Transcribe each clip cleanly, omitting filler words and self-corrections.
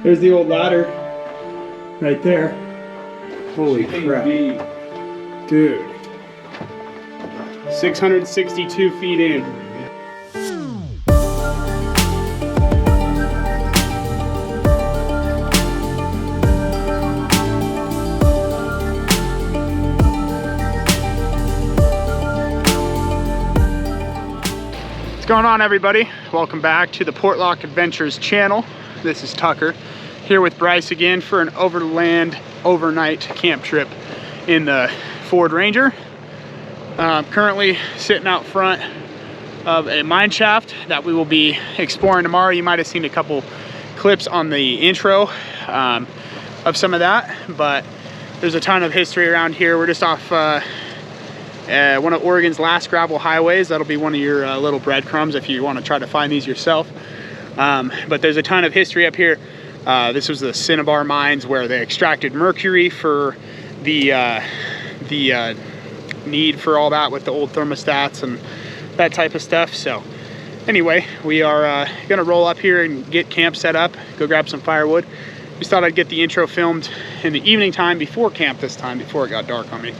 There's the old ladder right there. Holy crap. Dude. 662 feet in. What's going on, everybody? Welcome back to the Portlock Adventures channel. This is Tucker here with Bryce again for an Overland overnight camp trip in the Ford Ranger. Currently sitting out front of a mine shaft that we will be exploring tomorrow. You might have seen a couple clips on the intro of some of that, but there's a ton of history around here. We're just off one of Oregon's last gravel highways. That'll be one of your little breadcrumbs if you want to try to find these yourself. But there's a ton of history up here. This was the Cinnabar mines where they extracted mercury for the need for all that with the old thermostats and that type of stuff. So anyway, we are gonna roll up here and get camp set up, go grab some firewood. Just thought I'd get the intro filmed in the evening time before camp this time, before it got dark on me.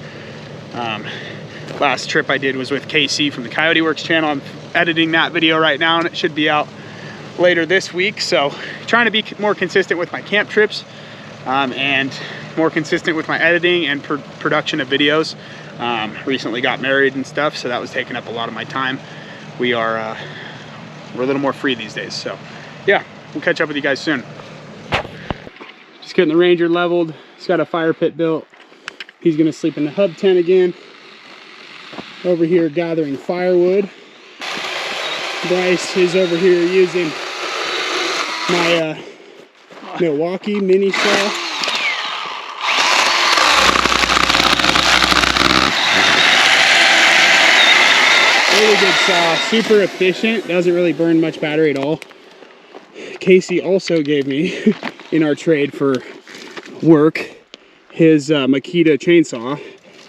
Last trip I did was with KC from the Coyote Works channel. I'm editing that video right now and it should be out later this week. So trying to be more consistent with my camp trips and more consistent with my editing and production of videos. Recently got married and stuff, so that was taking up a lot of my time. We're a little more free these days. So yeah, we'll catch up with you guys soon. Just getting the Ranger leveled. He's got a fire pit built. He's gonna sleep in the hub tent again. Over here gathering firewood. Bryce is over here using my Milwaukee mini saw. Really good saw, super efficient, doesn't really burn much battery at all. Casey also gave me in our trade for work his Makita chainsaw.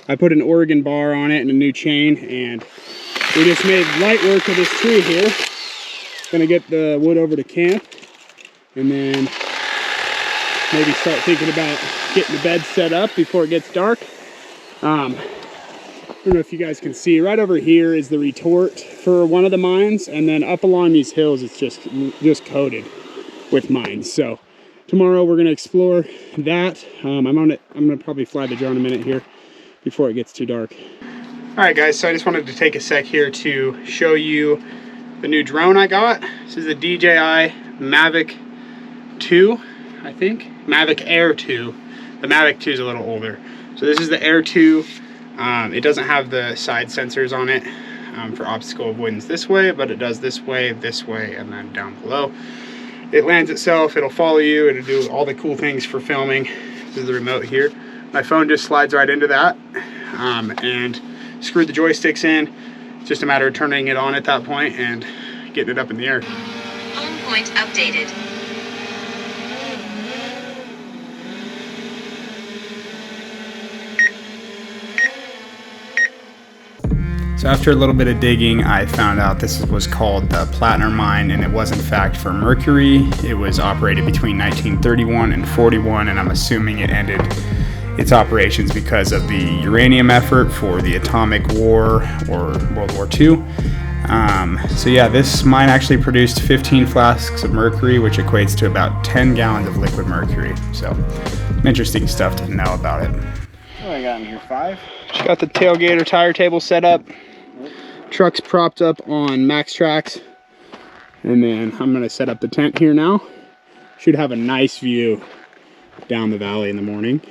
I put an Oregon bar on it and a new chain, and we just made light work of this tree here. Gonna get the wood over to camp and then maybe start thinking about getting the bed set up before it gets dark. I don't know if you guys can see, right over here is the retort for one of the mines, and then up along these hills it's just coated with mines. So tomorrow we're gonna explore that. I'm gonna probably fly the drone a minute here before it gets too dark. All right guys, so I just wanted to take a sec here to show you the new drone I got. This is the DJI Mavic 2, I think. Mavic Air 2. The Mavic 2 is a little older. So this is the Air 2. It doesn't have the side sensors on it for obstacle avoidance this way, but it does this way, and then down below. It lands itself, it'll follow you, it'll do all the cool things for filming. This is the remote here. My phone just slides right into that, and screwed the joysticks in. It's just a matter of turning it on at that point and getting it up in the air. Home point updated. So after a little bit of digging, I found out this was called the Plattner mine, and it was in fact for mercury. It was operated between 1931 and 41, and I'm assuming it ended its operations because of the uranium effort for the atomic war or World War II. So yeah, this mine actually produced 15 flasks of mercury, which equates to about 10 gallons of liquid mercury. So interesting stuff to know about it. What I got in here, 5. Just got the tailgate or tire table set up. Truck's propped up on max tracks. And then I'm gonna set up the tent here now. Should have a nice view down the valley in the morning.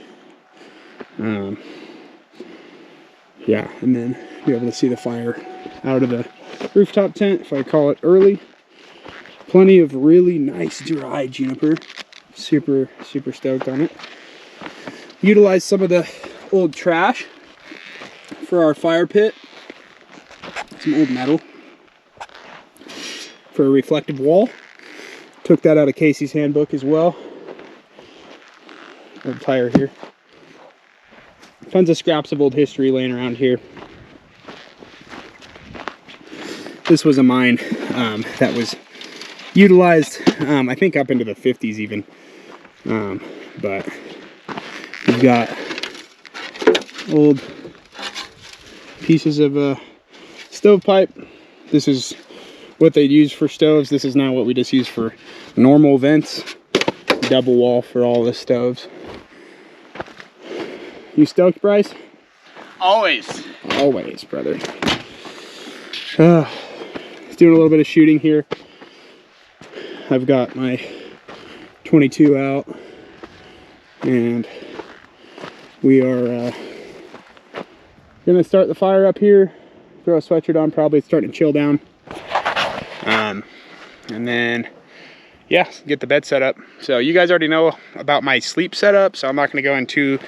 Yeah, and then be able to see the fire out of the rooftop tent if I call it early. Plenty of really nice dry juniper. Super stoked on it. Utilize some of the old trash for our fire pit. Some old metal for a reflective wall. Took that out of Casey's handbook as well. Old tire here. Tons of scraps of old history laying around here. This was a mine that was utilized, I think up into the 50s even, But we've got old pieces of stovepipe. This is what they'd use for stoves. This is now what we just use for normal vents. Double wall for all the stoves. You stoked, Bryce? Always. Always, brother. Doing a little bit of shooting here. I've got my 22 out, and we are gonna start the fire up here. Throw a sweatshirt on, probably starting to chill down. And then, yeah, get the bed set up. So you guys already know about my sleep setup, so I'm not gonna go into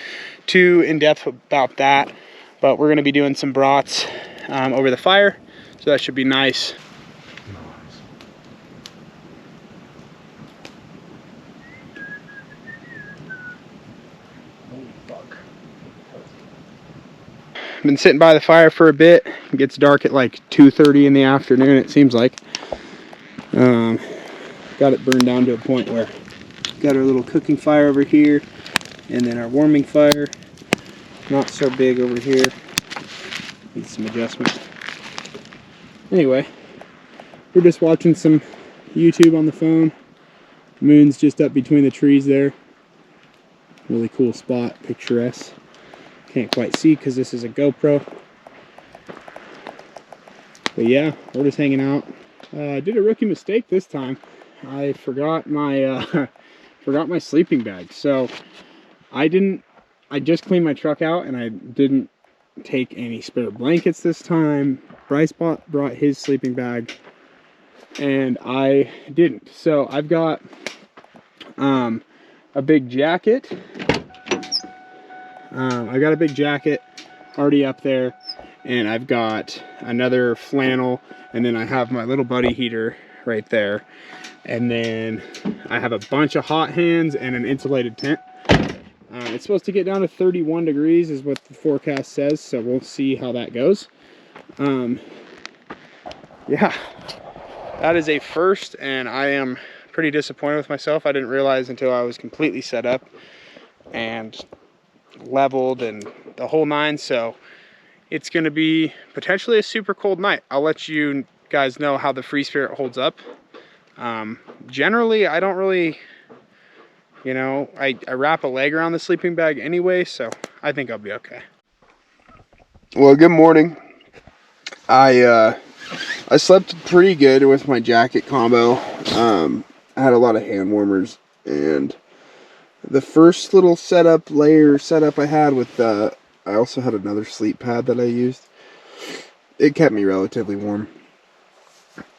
too in depth about that. But we're gonna be doing some brats over the fire, so that should be nice. Been sitting by the fire for a bit. It gets dark at like 2:30 in the afternoon, it seems like. Got it burned down to a point where got our little cooking fire over here, and then our warming fire, not so big over here. Needs some adjustment. Anyway, we're just watching some YouTube on the phone. Moon's just up between the trees there. Really cool spot, picturesque. Can't quite see because this is a GoPro. But yeah, we're just hanging out. I did a rookie mistake this time. I forgot my my sleeping bag. So I just cleaned my truck out, and I didn't take any spare blankets this time. Bryce brought his sleeping bag, and I didn't. So I've got a big jacket. I got a big jacket already up there, and I've got another flannel, and then I have my little buddy heater right there, and then I have a bunch of hot hands and an insulated tent. It's supposed to get down to 31 degrees is what the forecast says, so we'll see how that goes. Yeah, that is a first, and I am pretty disappointed with myself. I didn't realize until I was completely set up and leveled and the whole nine, so it's going to be potentially a super cold night. I'll let you guys know how the Free Spirit holds up. Generally, I don't really, you know, I wrap a leg around the sleeping bag anyway, so I think I'll be okay. Well, good morning. I slept pretty good with my jacket combo. I had a lot of hand warmers, and the first little layer setup I had with I also had another sleep pad that I used. It kept me relatively warm.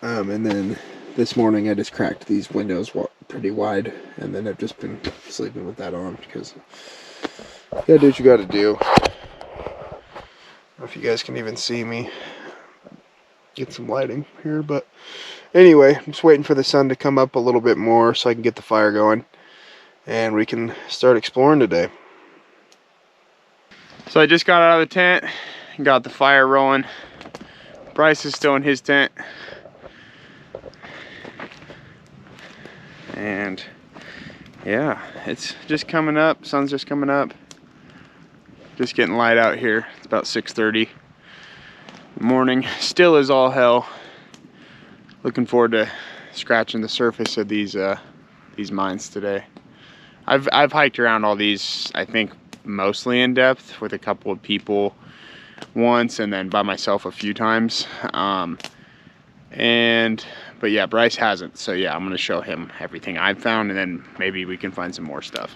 And then this morning I just cracked these windows pretty wide, and then I've just been sleeping with that on because you gotta do what you gotta do. I don't know if you guys can even see me. Get some lighting here, but anyway, I'm just waiting for the sun to come up a little bit more so I can get the fire going, and we can start exploring today. So I just got out of the tent and got the fire rolling. Bryce is still in his tent. And yeah, it's just coming up. Sun's just coming up. Just getting light out here. It's about 6:30 morning. Still is all hell. Looking forward to scratching the surface of these mines today. I've hiked around all these, I think, mostly in depth with a couple of people once, and then by myself a few times. But yeah, Bryce hasn't. So yeah, I'm gonna show him everything I've found, and then maybe we can find some more stuff.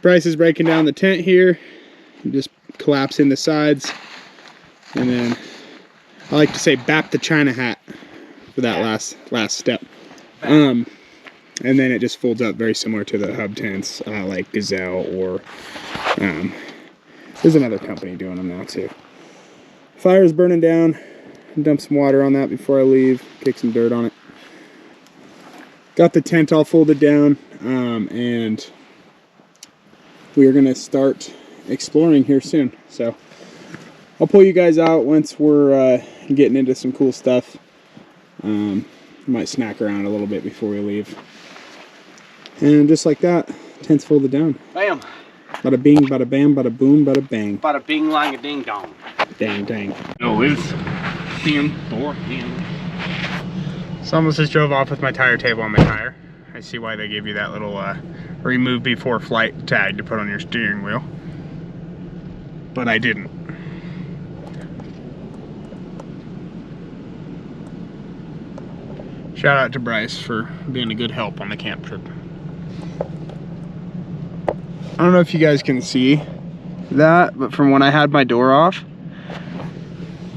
Bryce is breaking down the tent here. Just collapsing the sides, and then I like to say bap the China hat for that last step. And then it just folds up very similar to the hub tents, like Gazelle, or there's another company doing them now too. Fire's burning down. Dump some water on that before I leave. Kick some dirt on it. Got the tent all folded down, and we are gonna start exploring here soon. So I'll pull you guys out once we're getting into some cool stuff. Might snack around a little bit before we leave. And just like that, tent's folded down. Bam. Bada bing, bada bam, bada boom, bada bang. Bada bing, lang a ding dong. Dang, dang. No, it's him for him. So I almost just drove off with my tire table on the tire. I see why they give you that little remove before flight tag to put on your steering wheel. But I didn't. Shout out to Bryce for being a good help on the camp trip. I don't know if you guys can see that, but from when I had my door off,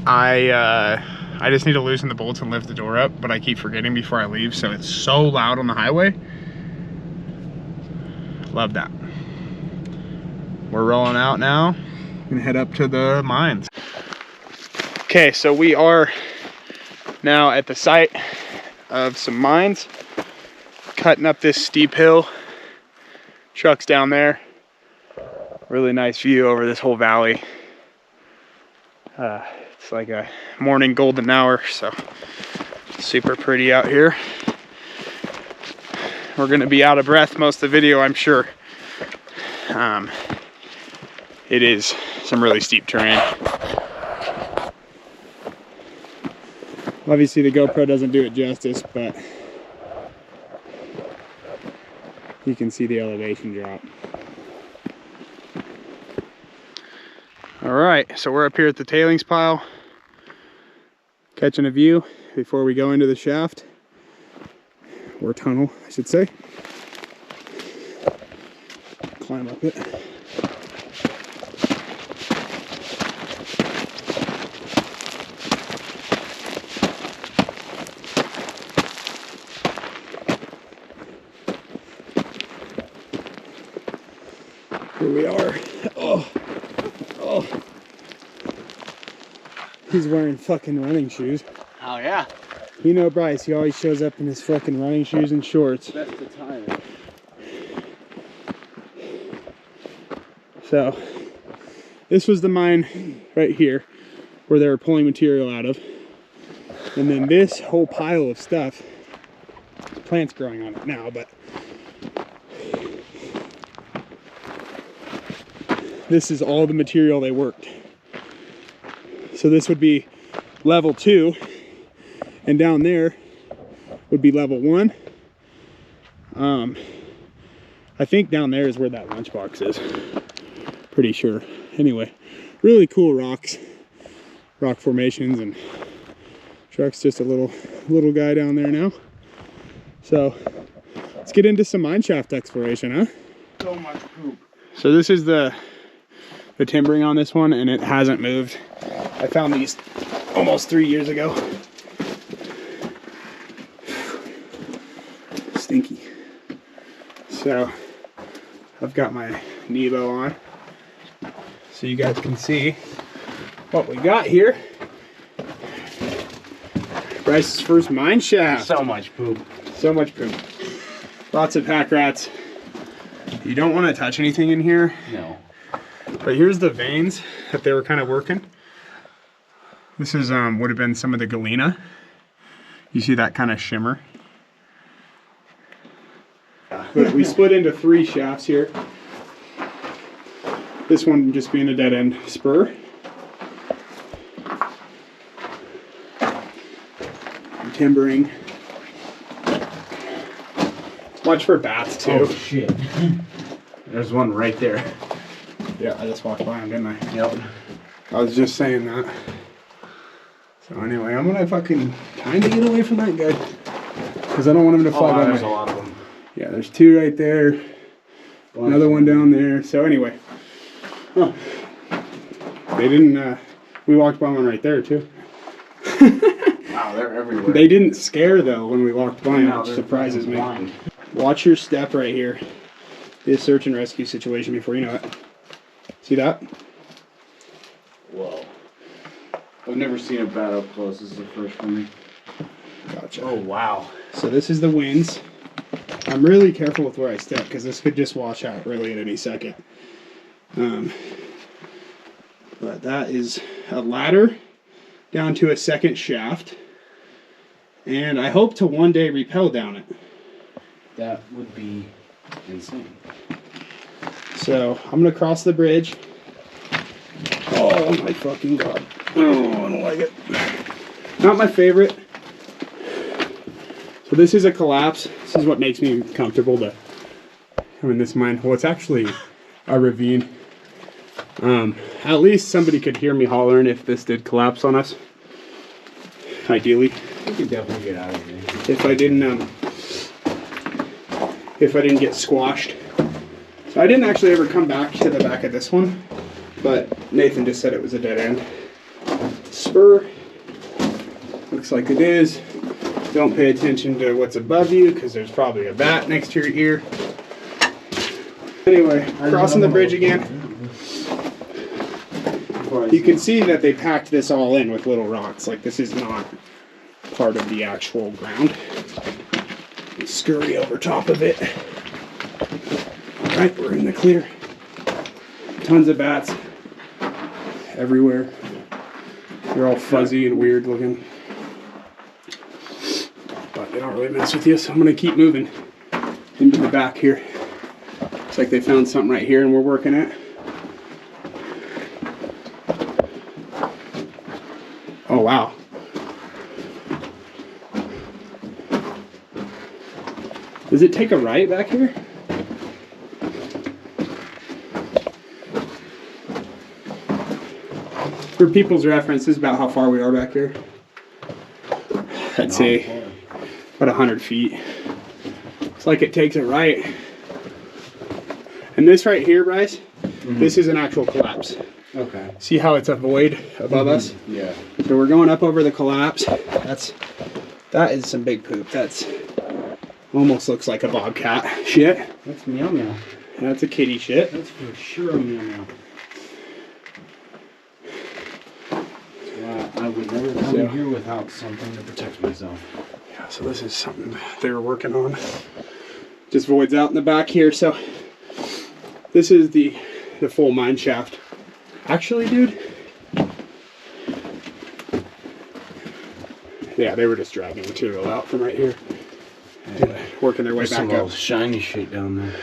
I just need to loosen the bolts and lift the door up, but I keep forgetting before I leave, so it's so loud on the highway. Love that. We're rolling out now. Gonna head up to the mines. Okay, so we are now at the site of some mines, cutting up this steep hill. Truck's down there. Really nice view over this whole valley. It's like a morning golden hour, so super pretty out here. We're gonna be out of breath most of the video, I'm sure. It is some really steep terrain. Obviously the GoPro doesn't do it justice, but you can see the elevation drop. All right, so we're up here at the tailings pile, catching a view before we go into the shaft, or tunnel, I should say. Climb up it. Here we are. Oh. He's wearing fucking running shoes. Oh yeah. You know Bryce, he always shows up in his fucking running shoes and shorts. That's the time. So, this was the mine right here where they were pulling material out of. And then this whole pile of stuff, plants growing on it now, but this is all the material they worked. So this would be level 2, and down there would be level 1. I think down there is where that lunchbox is. Pretty sure. Anyway, really cool rocks, rock formations, and truck's just a little guy down there now. So let's get into some mine shaft exploration, huh? So much poop. So this is the timbering on this one, and it hasn't moved. I found these almost 3 years ago. Stinky. So I've got my Nebo on, so you guys can see what we got here. Bryce's first mine shaft. So much poop. So much poop. Lots of pack rats. You don't want to touch anything in here. No. But here's the veins that they were kind of working. This is would have been some of the galena. You see that kind of shimmer. But we split into 3 shafts here. This one just being a dead end spur. And timbering. Watch for bats too. Oh shit. There's one right there. Yeah, I just walked by him, didn't I? Yep. I was just saying that. So anyway, I'm gonna fucking kind of get away from that guy, because I don't want him to fly by There's me. a lot of them. Yeah, there's 2 right there. Another one down there. So anyway, oh, they didn't. We walked by one right there too. Wow, they're everywhere. They didn't scare though when we walked by, No, which they're surprises me. blind. Watch your step right here. Be a search and rescue situation before you know it. See that? Whoa. I've never seen a bat up close. This is the first for me. Gotcha. Oh wow. So this is the winds. I'm really careful with where I step because this could just wash out really at any second. But that is a ladder down to a second shaft. And I hope to one day rappel down it. That would be insane. So I'm gonna cross the bridge. Oh my fucking god. Oh, I don't like it. Not my favorite. So this is a collapse. This is what makes me comfortable to come in this mine. Well, it's actually a ravine. At least somebody could hear me hollering if this did collapse on us. Ideally. We could definitely get out of here. If I didn't get squashed. So I didn't actually ever come back to the back of this one, but Nathan just said it was a dead end. Spur. Looks like it is. Don't pay attention to what's above you because there's probably a bat next to your ear. Anyway, crossing the bridge again. You can see that they packed this all in with little rocks. Like this is not part of the actual ground. Scurry over top of it. All right, we're in the clear. Tons of bats everywhere. They're all fuzzy and weird looking. But they don't really mess with you, so I'm gonna keep moving into the back here. Looks like they found something right here and we're working it. Oh wow. Does it take a right back here? For people's reference, this is about how far we are back here. I'd say about 100 feet. It's like it takes a right. And this right here, Bryce, this is an actual collapse. Okay. See how it's a void above us? Yeah. So we're going up over the collapse. That is some big poop. That's almost looks like a bobcat shit. That's meow meow. That's a kitty shit. That's for sure a meow meow. I would never come in here without something to protect myself. Yeah, so this is something they were working on. Just voids out in the back here. So this is the full mine shaft. Actually, dude. Yeah, they were just dragging material out from right here. And working their way back up. Shiny shit down there.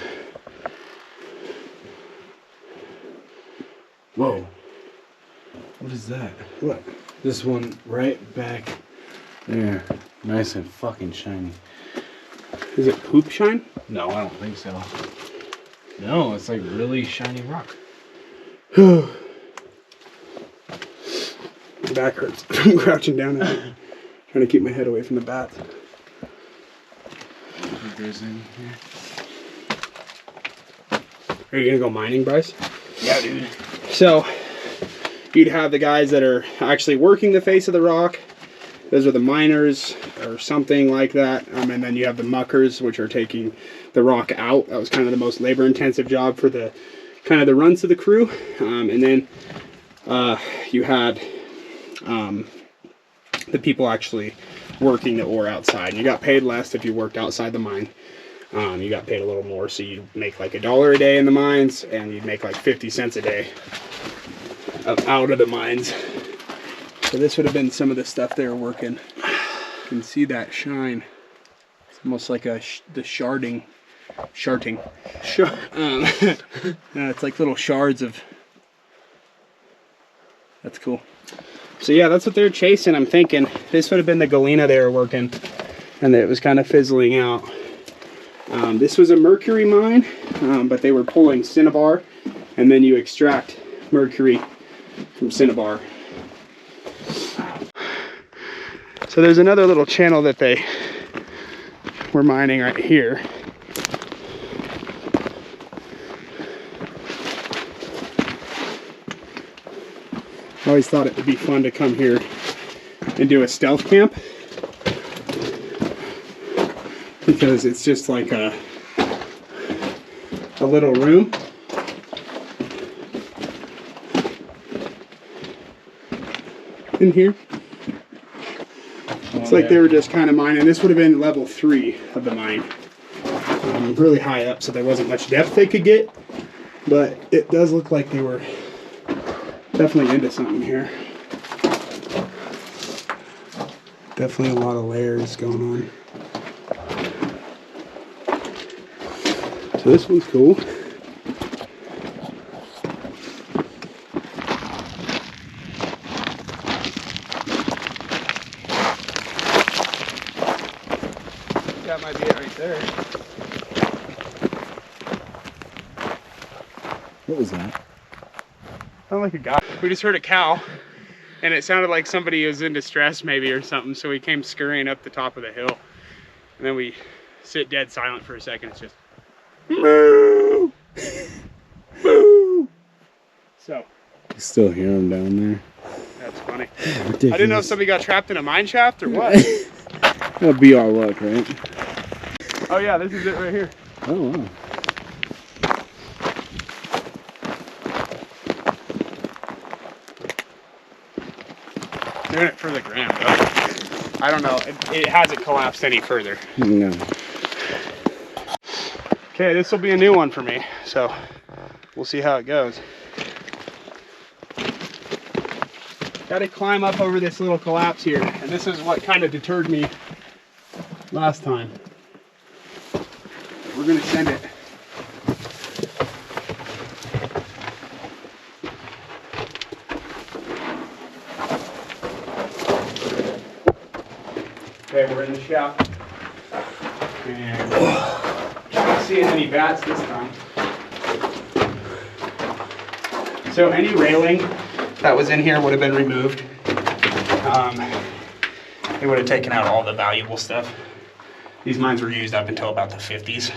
Whoa. What is that? What? This one right back there. Nice and fucking shiny. Is it poop shine? No, I don't think so. No, it's like really shiny rock. My back hurts from crouching down and trying to keep my head away from the bats. Goes in here. Are you gonna go mining, Bryce? Yeah, dude. So you'd have the guys that are actually working the face of the rock. Those are the miners or something like that. And then you have the muckers, which are taking the rock out. That was kind of the most labor intensive job for the kind of the runs of the crew. And then you had the people actually working the ore outside. You got paid less if you worked outside the mine. You got paid a little more, so you'd make like $1 a day in the mines, and you'd make like 50 cents a day out of the mines. So this would have been some of the stuff they were working. You can see that shine. It's almost like the sharting. It's like little shards of. That's cool. So yeah, that's what they're chasing. I'm thinking this would have been the galena they were working, and it was kind of fizzling out. This was a mercury mine, but they were pulling cinnabar, and then you extract mercury from cinnabar. So there's another little channel that they were mining right here. I always thought it would be fun to come here and do a stealth camp, because it's just like a little room. In here. It's like they were just kind of mining. This would have been level 3 of the mine. Really high up, so there wasn't much depth they could get, but it does look like they were definitely into something here. Definitely a lot of layers going on. So this one's cool. That might be it right there. What was that? Sounded like a guy. We just heard a cow, and it sounded like somebody was in distress maybe or something, so we came scurrying up the top of the hill. And then we sit dead silent for a second. It's just moo, moo. So You still hear them down there? that's funny. Ridiculous. I didn't know if somebody got trapped in a mine shaft or what. That'll be our luck, right? Oh yeah, this is it right here. Oh, wow. Doing it for the gram, though. I don't know. It hasn't collapsed any further. No. Okay, this will be a new one for me, so we'll see how it goes. Got to climb up over this little collapse here, and this is what kind of deterred me last time. We're gonna send it. Okay, we're in the shaft, and not seeing any bats this time. So any railing that was in here would have been removed. They would have taken out all the valuable stuff. These mines were used up until about the 50s,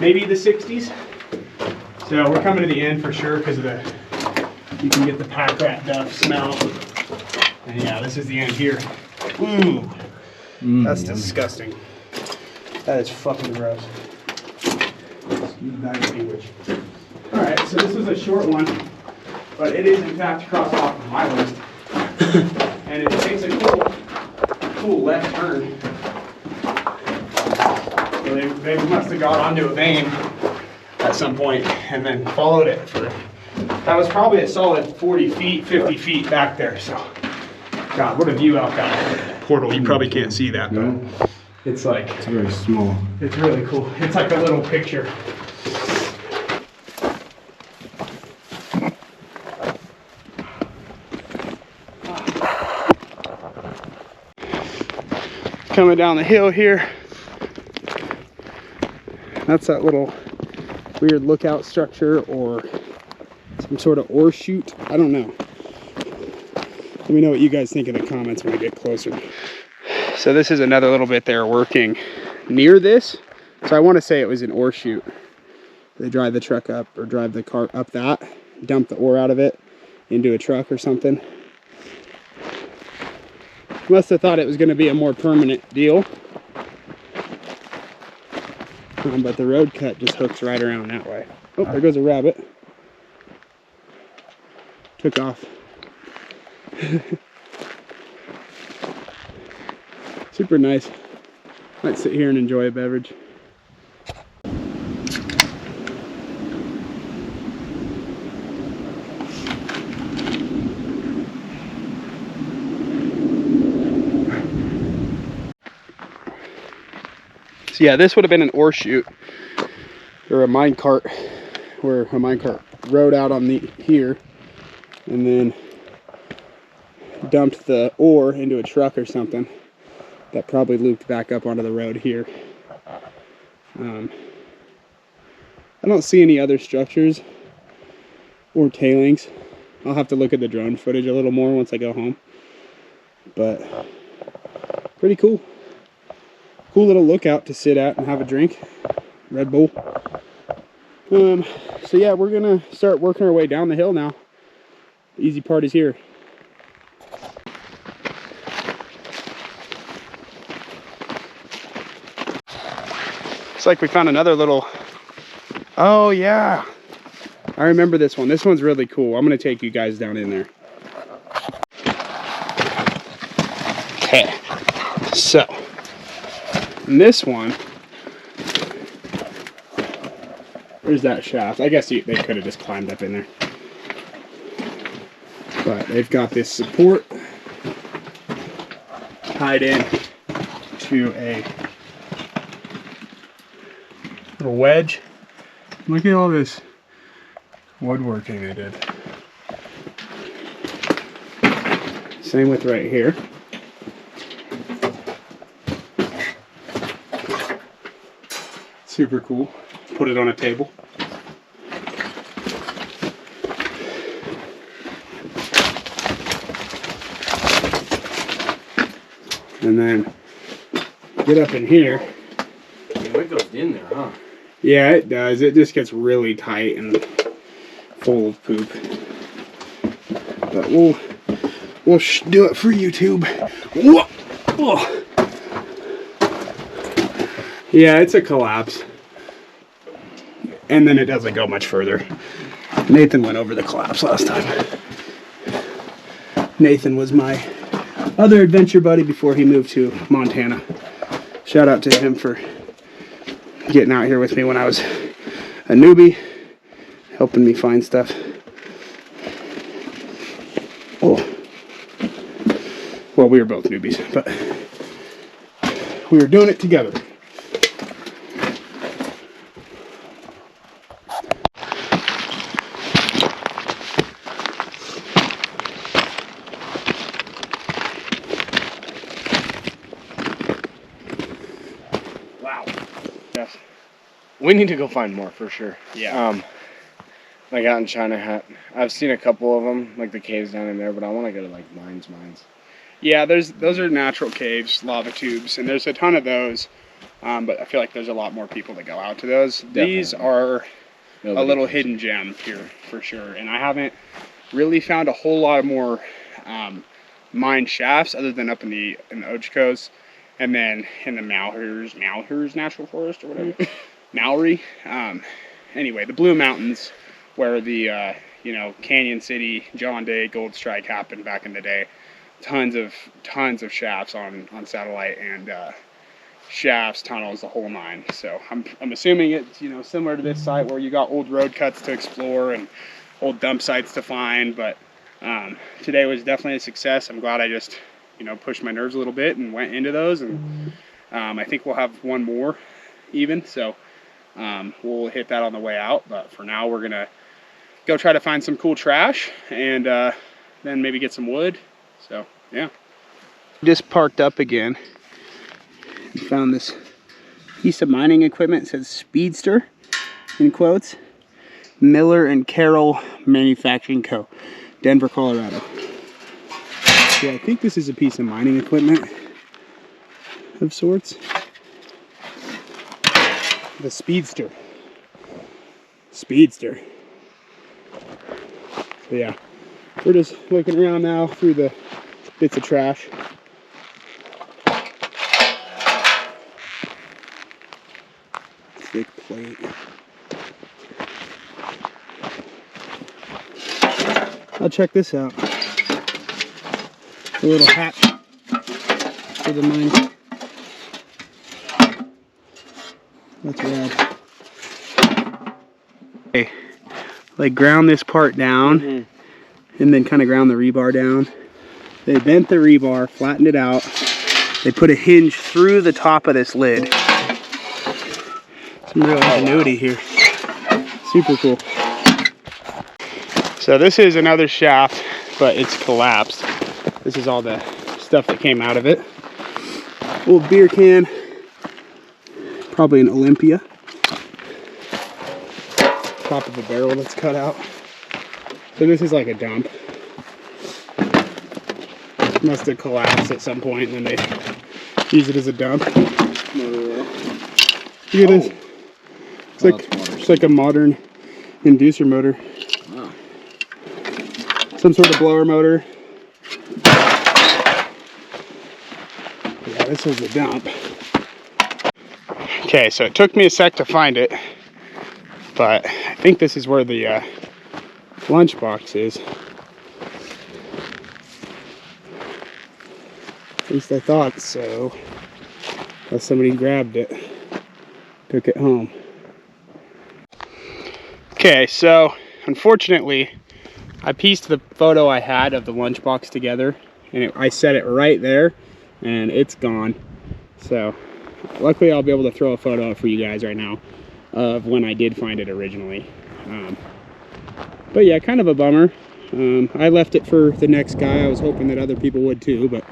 maybe the 60s. So we're coming to the end for sure because of you can get the pack rat duff smell. And yeah, this is the end here. Ooh. That's disgusting. That is fucking gross. Excuse that language. Alright, so this was a short one, but it is in fact crossed off of my list. And it takes a cool left turn. So they must have got onto a vein at some point and then followed it for, that was probably a solid 40 feet, 50 feet back there. So, God, what a view out that portal. You probably can't see that, but it's like, It's very small. it's really cool. It's like a little picture. Coming down the hill here. That's that little weird lookout structure or some sort of ore chute. I don't know. Let me know what you guys think in the comments when I get closer. So this is another little bit they're working near this. So I want to say it was an ore chute. They drive the truck up or drive the cart up that, dump the ore out of it into a truck or something. Must have thought it was going to be a more permanent deal. But the road cut just hooks right around that way. Oh, there goes a rabbit. Took off. Super nice. Might sit here and enjoy a beverage. So yeah, this would have been an ore chute or a mine cart, where a mine cart rode out on the here and then dumped the ore into a truck or something that probably looped back up onto the road here. I don't see any other structures or tailings. I'll have to look at the drone footage a little more once I go home, but pretty cool. Cool little lookout to sit at and have a drink. Red Bull. So yeah, we're gonna start working our way down the hill now. The easy part is here. It's like we found another little, oh yeah. I remember this one. This one's really cool. I'm gonna take you guys down in there. Okay, so in this one, there's that shaft. I guess they could have just climbed up in there. But they've got this support tied in to a little wedge Look at all this woodworking they did. Same with right here. Super cool. Put it on a table. And then get up in here. It goes in there, huh? Yeah, it does. It just gets really tight and full of poop. But we'll do it for YouTube. Whoa! Oh. Yeah, it's a collapse. And then it doesn't go much further. Nathan went over the collapse last time. Nathan was my other adventure buddy before he moved to Montana. Shout out to him for getting out here with me when I was a newbie, helping me find stuff. Oh. Well, we were both newbies, but we were doing it together. Wow. Yes. We need to go find more for sure. Yeah. Like out in China, I've seen a couple of them, like the caves down in there, but I want to go to like mines. Yeah, those are natural caves, lava tubes, and there's a ton of those. But I feel like there's a lot more people that go out to those. Definitely. These are Nobody a little knows. hidden gem here for sure, and I haven't really found a whole lot of more mine shafts other than up in the Ochoco's, and then in the Malheurs National Forest or whatever, Mallory. Anyway, the Blue Mountains, where the Canyon City, John Day, Gold Strike happened back in the day. Tons of shafts on satellite and shafts, tunnels, the whole nine. So I'm assuming it's similar to this site where you got old road cuts to explore and old dump sites to find. But today was definitely a success. I'm glad I just pushed my nerves a little bit and went into those, and I think we'll have one more even. So we'll hit that on the way out. But for now, we're gonna go try to find some cool trash and then maybe get some wood. So yeah. Just parked up again and found this piece of mining equipment. It says Speedster in quotes. Miller and Carroll Manufacturing Co. Denver, Colorado. Yeah, I think this is a piece of mining equipment of sorts. The Speedster. So yeah, we're just looking around now through the bits of trash. Thick plate. I'll check this out. A little hat for the mine. That's rad. Okay, like ground this part down and then kind of ground the rebar down. They bent the rebar, flattened it out. They put a hinge through the top of this lid. Some real ingenuity here. Super cool. So this is another shaft, but it's collapsed. This is all the stuff that came out of it. Old beer can. Probably an Olympia. Top of a barrel that's cut out. So this is like a dump. Must have collapsed at some point and then they use it as a dump. Look at this. It's like a modern inducer motor. Wow. Some sort of blower motor. Yeah, this was a dump. Okay, so it took me a sec to find it, but I think this is where the lunchbox is. At least I thought so. Unless somebody grabbed it, took it home. Okay, so unfortunately, I pieced the photo I had of the lunchbox together, and I set it right there, and it's gone. So luckily I'll be able to throw a photo up for you guys right now. of when I did find it originally. But yeah, kind of a bummer. I left it for the next guy. I was hoping that other people would too, but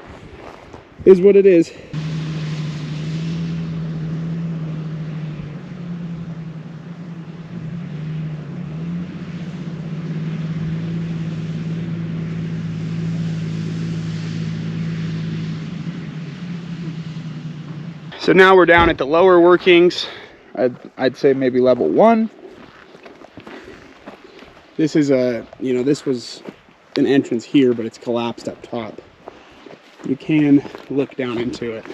it is what it is. So now we're down at the lower workings. I'd say maybe level 1. This is this was an entrance here, but it's collapsed up top. You can look down into it.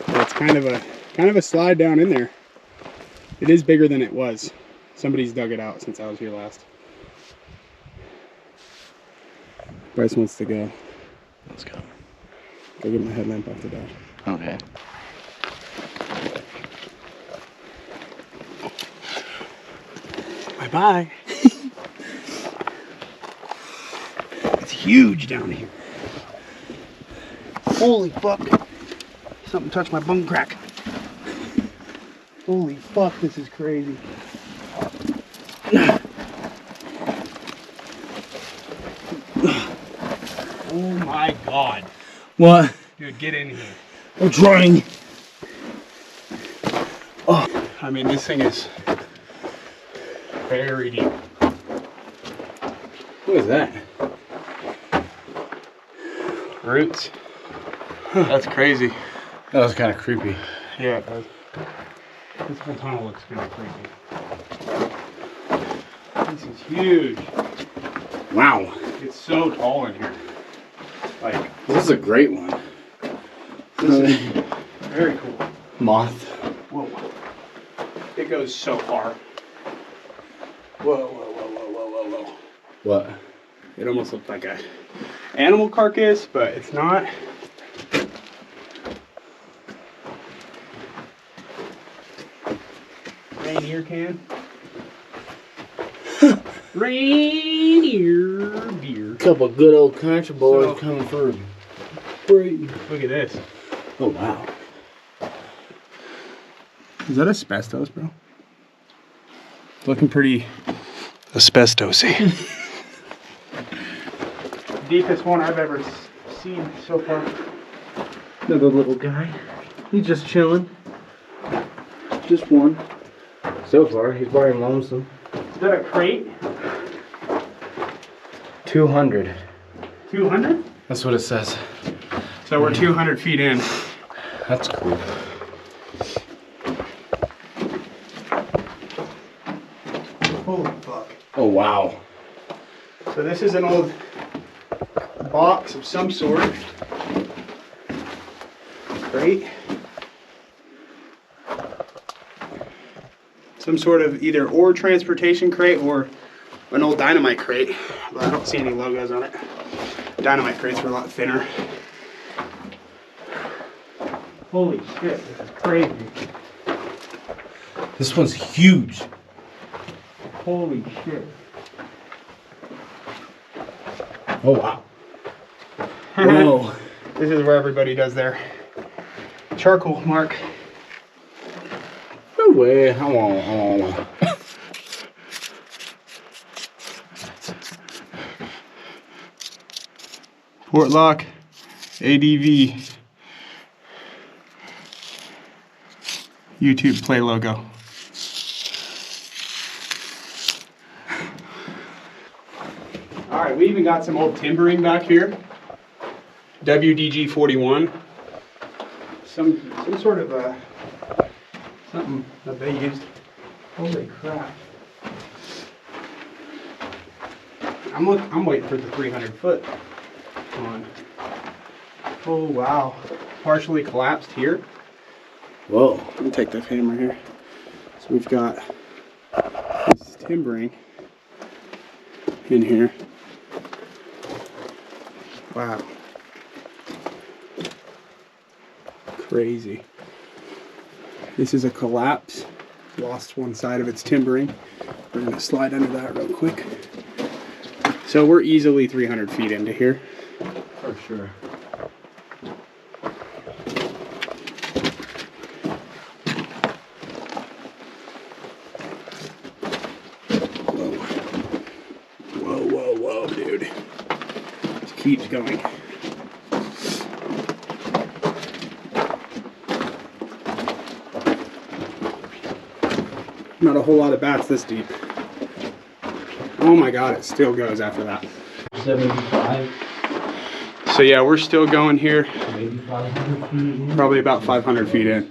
But it's kind of a slide down in there. It is bigger than it was. Somebody's dug it out since I was here last. Bryce wants to go. Let's go. Go get my headlamp off the dash. Okay. Bye-bye. It's huge down here. Holy fuck. Something touched my bum crack. Holy fuck, this is crazy. Oh my god. What? Dude, get in here. I'm trying. Oh, I mean, this thing is very deep. What is that? Roots. That's crazy. That was kind of creepy. Yeah, it does. This whole tunnel looks kind of creepy. This is huge. Wow. It's so tall in here. Like, This is a great one. this is very cool. Moth. Whoa. It goes so far. Whoa, whoa, whoa, whoa, whoa, whoa, whoa. What? It almost looked like a animal carcass, but it's not. Rainier can. Rainier beer. Couple good old country boys So- coming through. Look at this. Oh wow. Is that asbestos, bro? Looking pretty asbestosy. Deepest one I've ever seen so far. Another little guy. He's just chilling. Just one. So far, he's very lonesome. Is that a crate? 200. 200? That's what it says. So we're 200 feet in. That's cool. Holy fuck. Oh wow. So this is an old box of some sort. Crate. Some sort of either ore transportation crate or an old dynamite crate. But I don't see any logos on it. Dynamite crates were a lot thinner. Holy shit, this is crazy. This one's huge. Holy shit. Oh wow. Whoa. This is where everybody does their charcoal mark. No way. I want. Portlock ADV YouTube play logo. All right, we even got some old timbering back here. WDG 41. Some sort of something that they used. Holy crap! I'm waiting for the 300 foot one. Oh wow! Partially collapsed here. Whoa. Let me take the hammer here. So we've got this timbering in here. Wow. Crazy. This is a collapse. Lost one side of its timbering. We're gonna slide under that real quick. So we're easily 300 feet into here. sure. Whoa, dude. Just keeps going. Not a whole lot of bats this deep. Oh my god, it still goes after that. 75, So yeah, we're still going here. maybe 500 feet in. Probably about 500 feet in.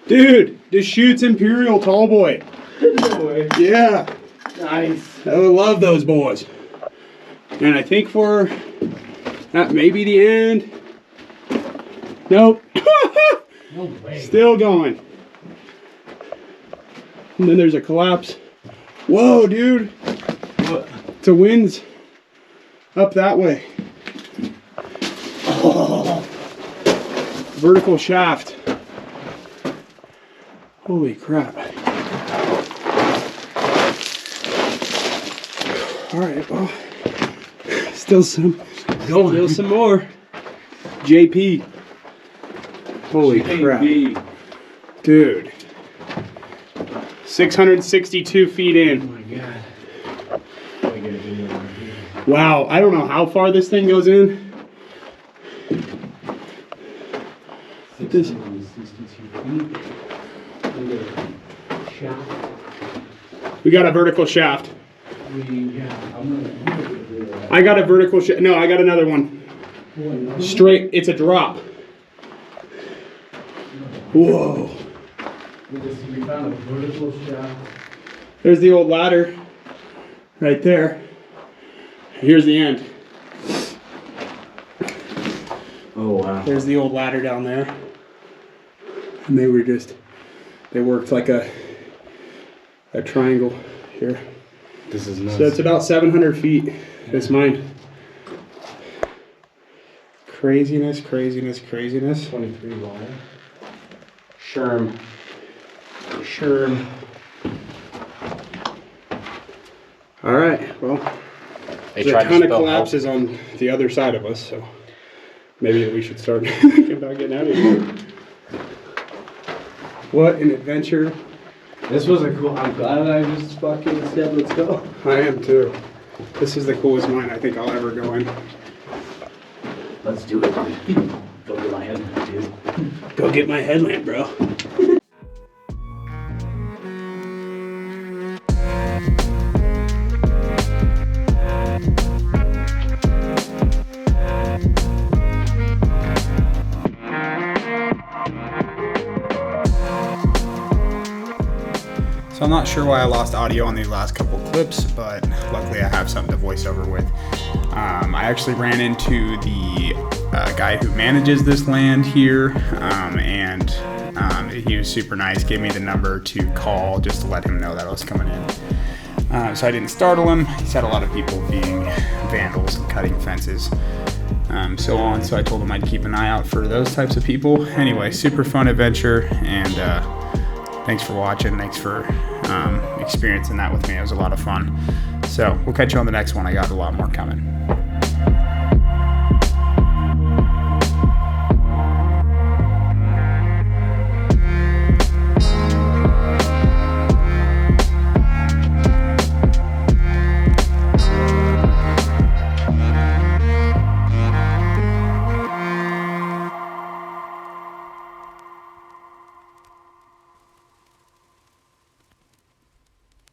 Dude, this shoots Imperial Tall Boy. No way. Yeah, Nice. I love those boys. And I think that may be the end. Nope. No way. Still going. And then there's a collapse. Whoa, dude. What? It's a winds up that way. Oh. Vertical shaft. Holy crap. All right, well, still some more. JP. Holy crap. Dude. 662 feet Oh in. my god. Let me get a video right here. Wow, I don't know how far this thing goes in. This- 662 feet. Look at the shaft. We got a vertical shaft. I'm gonna I got a vertical shaft. No, I got another one. Straight, it's a drop. Whoa. We found a vertical shaft. There's the old ladder right there. Here's the end. Oh wow. There's the old ladder down there. And they worked like a triangle here. This is nuts. So it's about 700 feet, this mine. Craziness. 23 wire. Sherm. All right, well, They there's a tried to ton of spell collapses on the other side of us, so maybe we should start thinking about getting out of here. What an adventure. This was a cool. I'm glad I just fucking said let's go. I am too. This is the coolest mine I think I'll ever go in. Let's do it. Go get my headlamp, dude. Go get my headlamp, bro. So I'm not sure why I lost audio on these last couple clips, but luckily I have something to voice over with. I actually ran into the guy who manages this land here, and he was super nice, gave me the number to call just to let him know that I was coming in. So I didn't startle him. He's had a lot of people being vandals and cutting fences, so on. So I told him I'd keep an eye out for those types of people. Anyway, super fun adventure, and thanks for watching. Thanks for experiencing that with me. It was a lot of fun. So we'll catch you on the next one. I got a lot more coming.